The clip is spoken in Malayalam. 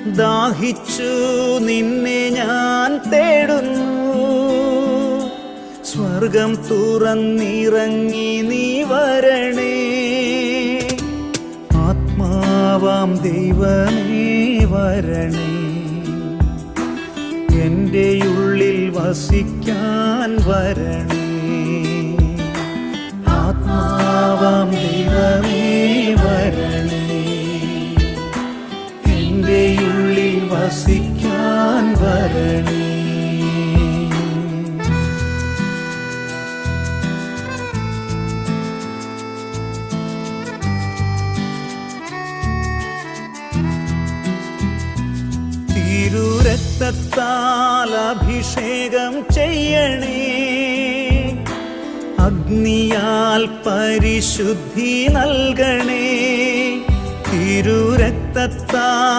ദാഹിച്ചു നിന്നെ ഞാൻ തേടുന്നു. സ്വർഗം തുറന്നിറങ്ങി നീ വരണേ. ആത്മാവാം ദൈവമേ വരണേ. എൻ്റെ ഉള്ളിൽ വസിക്കാൻ വരണേ. ആത്മാവാം ദൈവമേ വരണേ. എൻ്റെ ഉള്ളിൽ വസിക്കാൻ വരണേ. തിരുരക്തത്താൽ അഭിഷേകം ചെയ്യണേ. അഗ്നിയാൽ പരിശുദ്ധി നൽകണേ. തിരുരക്തത്താൽ